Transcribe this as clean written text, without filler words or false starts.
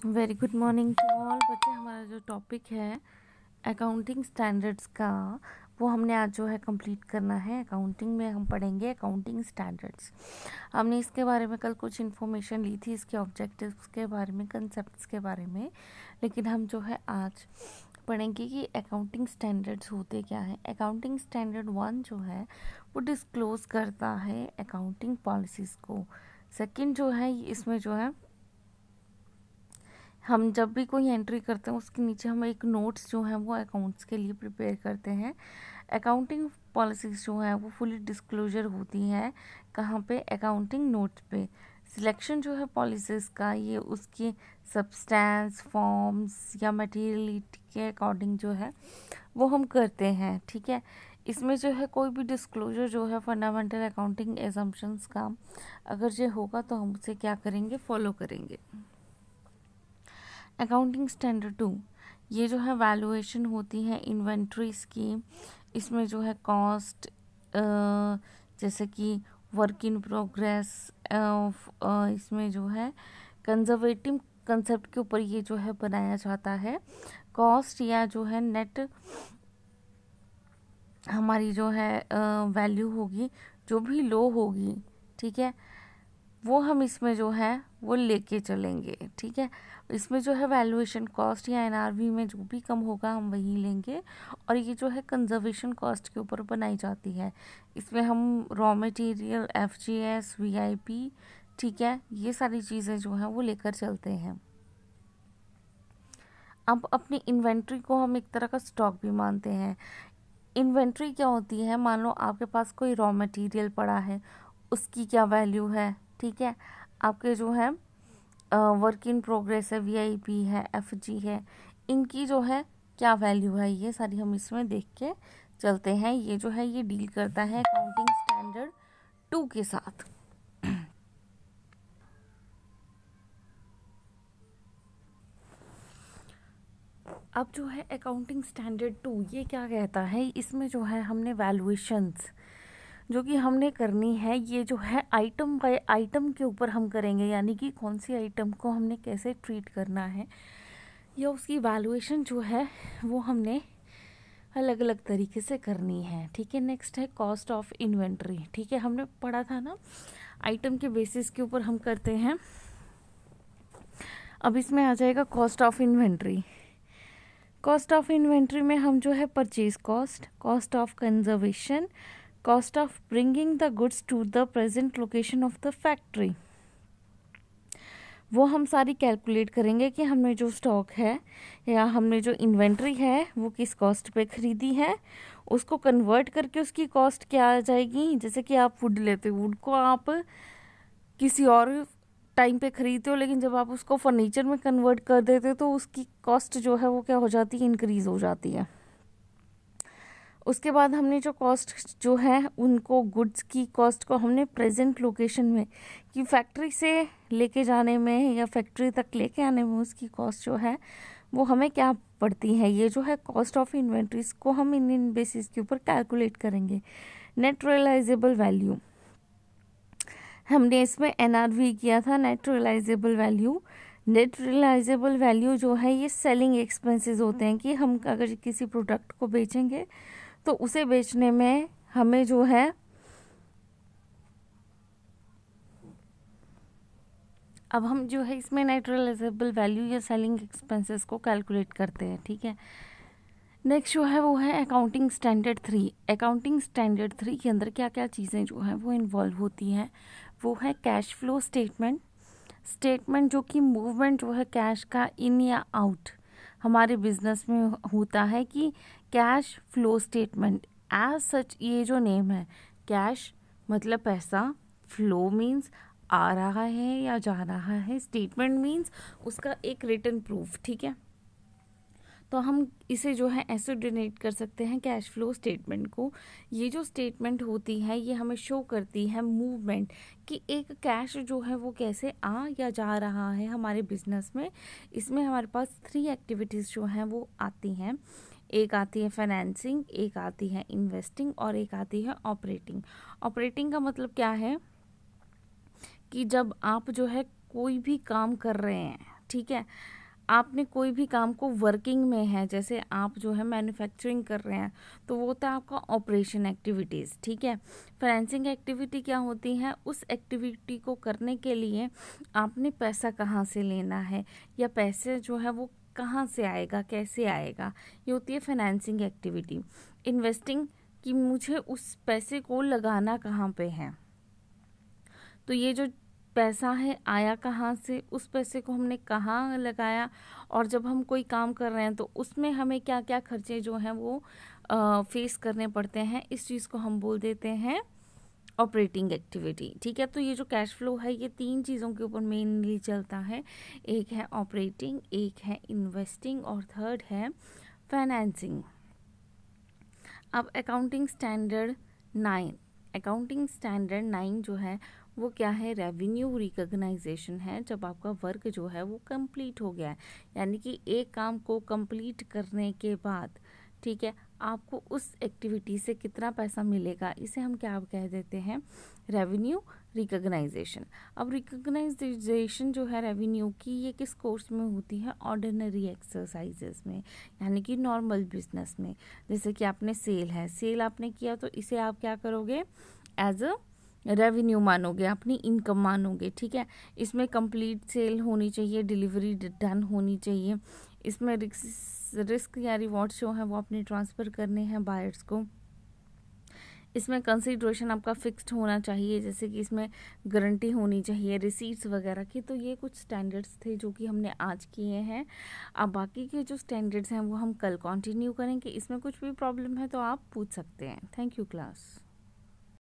Very good morning to all बच्चे। हमारा जो टॉपिक है अकाउंटिंग स्टैंडर्ड्स का, वो हमने आज जो है कंप्लीट करना है। अकाउंटिंग में हम पढ़ेंगे अकाउंटिंग स्टैंडर्ड्स। हमने इसके बारे में कल कुछ इन्फॉर्मेशन ली थी, इसके ऑब्जेक्टिव्स के बारे में, कंसेप्ट्स के बारे में, लेकिन हम जो है आज पढ़ेंगे कि अकाउंटिंग स्टैंडर्ड्स होते क्या है। अकाउंटिंग स्टैंडर्ड 1 जो है वो डिस्क्लोज करता है अकाउंटिंग पॉलिसीज़ को। सेकंड जो है इसमें जो है हम जब भी कोई एंट्री करते हैं उसके नीचे हम एक नोट्स जो हैं वो अकाउंट्स के लिए प्रिपेयर करते हैं। अकाउंटिंग पॉलिसीज़ जो हैं वो फुली डिस्क्लोजर होती हैं कहाँ पे, अकाउंटिंग नोट्स पे। सिलेक्शन जो है पॉलिसीज़ का ये उसकी सब्सटेंस, फॉर्म्स या मटेरियलिटी के अकॉर्डिंग जो है वो हम करते हैं, ठीक है। इसमें जो है कोई भी डिस्क्लोजर जो है फंडामेंटल अकाउंटिंग एजम्पशंस का अगर ये होगा तो हम उसे क्या करेंगे, फॉलो करेंगे। अकाउंटिंग स्टैंडर्ड 2 ये जो है वैल्यूएशन होती है इन्वेंट्रीज की। इसमें जो है कॉस्ट जैसे कि वर्क इन प्रोग्रेस, इसमें जो है कंजर्वेटिव कंसेप्ट के ऊपर ये जो है बनाया जाता है। कॉस्ट या जो है नेट हमारी जो है वैल्यू होगी, जो भी लो होगी, ठीक है, वो हम इसमें जो है वो लेके चलेंगे, ठीक है। इसमें जो है वैल्यूएशन कॉस्ट या एनआरवी में जो भी कम होगा हम वही लेंगे, और ये जो है कंजर्वेशन कॉस्ट के ऊपर बनाई जाती है। इसमें हम रॉ मटेरियल, एफजीएस, वीआईपी, ठीक है, ये सारी चीज़ें जो हैं वो लेकर चलते हैं। अब अपनी इन्वेंट्री को हम एक तरह का स्टॉक भी मानते हैं। इन्वेंट्री क्या होती है, मान लो आपके पास कोई रॉ मटेरियल पड़ा है, उसकी क्या वैल्यू है, ठीक है। आपके जो है वर्क इन प्रोग्रेस है, वीआईपी है, एफजी है, इनकी जो है क्या वैल्यू है, ये सारी हम इसमें देख के चलते हैं। ये जो है ये डील करता है अकाउंटिंग स्टैंडर्ड 2 के साथ। अब जो है अकाउंटिंग स्टैंडर्ड 2 ये क्या कहता है, इसमें जो है हमने वैल्यूएशंस जो कि हमने करनी है, ये जो है आइटम बाय आइटम के ऊपर हम करेंगे, यानी कि कौन सी आइटम को हमने कैसे ट्रीट करना है, या उसकी वैल्यूएशन जो है वो हमने अलग अलग तरीके से करनी है, ठीक है। नेक्स्ट है कॉस्ट ऑफ इन्वेंट्री, ठीक है, हमने पढ़ा था ना, आइटम के बेसिस के ऊपर हम करते हैं। अब इसमें आ जाएगा cost of inventory. Cost of inventory में हम जो है purchase cost, cost of conservation, cost of bringing the goods to the present location of the factory, वो हम सारी कैलकुलेट करेंगे कि हमने जो स्टॉक है या हमने जो इन्वेंट्री है वो किस कॉस्ट पे खरीदी है, उसको कन्वर्ट करके उसकी कॉस्ट क्या आ जाएगी। जैसे कि आप वुड लेते हो, वुड को आप किसी और टाइम पे खरीदते हो, लेकिन जब आप उसको फर्नीचर में कन्वर्ट कर देते हो तो उसकी कॉस्ट जो है वो क्या हो जाती है, इंक्रीज हो जाती है। उसके बाद हमने जो कॉस्ट जो है उनको गुड्स की कॉस्ट को हमने प्रेजेंट लोकेशन में कि फैक्ट्री से लेके जाने में या फैक्ट्री तक लेके आने में उसकी कॉस्ट जो है वो हमें क्या पड़ती है, ये जो है कॉस्ट ऑफ इन्वेंट्रीज को हम इन बेसिस के ऊपर कैलकुलेट करेंगे। नेट रियलाइजेबल वैल्यू, हमने इसमें एनआरवी किया था, net realisable value. Net realisable value जो है ये सेलिंग एक्सपेंसेस होते हैं कि हम अगर किसी प्रोडक्ट को बेचेंगे तो उसे बेचने में हमें जो है अब हम जो है इसमें नेट रियलाइजेबल वैल्यू या सेलिंग एक्सपेंसेस को कैलकुलेट करते हैं, ठीक है। नेक्स्ट जो है वो है अकाउंटिंग स्टैंडर्ड 3। अकाउंटिंग स्टैंडर्ड 3 के अंदर क्या क्या चीज़ें जो हैं वो इन्वॉल्व होती हैं, वो है कैश फ्लो स्टेटमेंट। स्टेटमेंट जो कि मूवमेंट जो है कैश का इन या आउट हमारे बिजनेस में होता है, कि cash flow statement as such, ये जो नेम है, कैश मतलब पैसा, फ्लो मीन्स आ रहा है या जा रहा है, स्टेटमेंट मीन्स उसका एक रिटन प्रूफ, ठीक है। तो हम इसे जो है ऐसे डिनोट कर सकते हैं कैश फ्लो स्टेटमेंट को। ये जो स्टेटमेंट होती है ये हमें शो करती है मूवमेंट, कि एक कैश जो है वो कैसे आ या जा रहा है हमारे बिजनेस में। इसमें हमारे पास 3 एक्टिविटीज़ जो हैं वो आती हैं। एक आती है फाइनेंसिंग, एक आती है इन्वेस्टिंग, और एक आती है ऑपरेटिंग। ऑपरेटिंग का मतलब क्या है कि जब आप जो है कोई भी काम कर रहे हैं, ठीक है। आपने कोई भी काम को वर्किंग में है, जैसे आप जो है मैन्युफैक्चरिंग कर रहे हैं, तो वो होता है आपका ऑपरेशन एक्टिविटीज़, ठीक है। फाइनेंसिंग एक्टिविटी क्या होती है, उस एक्टिविटी को करने के लिए आपने पैसा कहाँ से लेना है, या पैसे जो है वो कहाँ से आएगा, कैसे आएगा, ये होती है फाइनेंसिंग एक्टिविटी। इन्वेस्टिंग कि मुझे उस पैसे को लगाना कहाँ पे है, तो ये जो पैसा है आया कहाँ से, उस पैसे को हमने कहाँ लगाया, और जब हम कोई काम कर रहे हैं तो उसमें हमें क्या क्या खर्चे जो हैं वो फेस करने पड़ते हैं, इस चीज़ को हम बोल देते हैं ऑपरेटिंग एक्टिविटी, ठीक है। तो ये जो कैश फ्लो है ये 3 चीज़ों के ऊपर मेनली चलता है, एक है ऑपरेटिंग, एक है इन्वेस्टिंग और थर्ड है फाइनेंसिंग। अब अकाउंटिंग स्टैंडर्ड 9 जो है वो क्या है, रेवेन्यू रिकॉग्नाइजेशन है। जब आपका वर्क जो है वो कंप्लीट हो गया है, यानी कि एक काम को कंप्लीट करने के बाद, ठीक है, आपको उस एक्टिविटी से कितना पैसा मिलेगा, इसे हम क्या कह देते हैं, रेवेन्यू रिकॉग्नाइजेशन। अब रिकॉग्नाइजेशन जो है रेवेन्यू की, ये किस कोर्स में होती है, ऑर्डिनरी एक्सरसाइजेस में, यानी कि नॉर्मल बिजनेस में। जैसे कि आपने सेल आपने किया, तो इसे आप क्या करोगे, एज अ रेवेन्यू मानोगे, अपनी इनकम मानोगे, ठीक है। इसमें कंप्लीट सेल होनी चाहिए, डिलीवरी डन होनी चाहिए, इसमें रिस्क या रिवॉर्ड्स जो है वो अपने ट्रांसफ़र करने हैं बायर्स को, इसमें कंसिडरेशन आपका फिक्स्ड होना चाहिए, जैसे कि इसमें गारंटी होनी चाहिए रिसीट्स वगैरह की। तो ये कुछ स्टैंडर्ड्स थे जो कि हमने आज किए हैं। अब बाकी के जो स्टैंडर्ड्स हैं वो हम कल कंटिन्यू करेंगे। इसमें कुछ भी प्रॉब्लम है तो आप पूछ सकते हैं। Thank you class.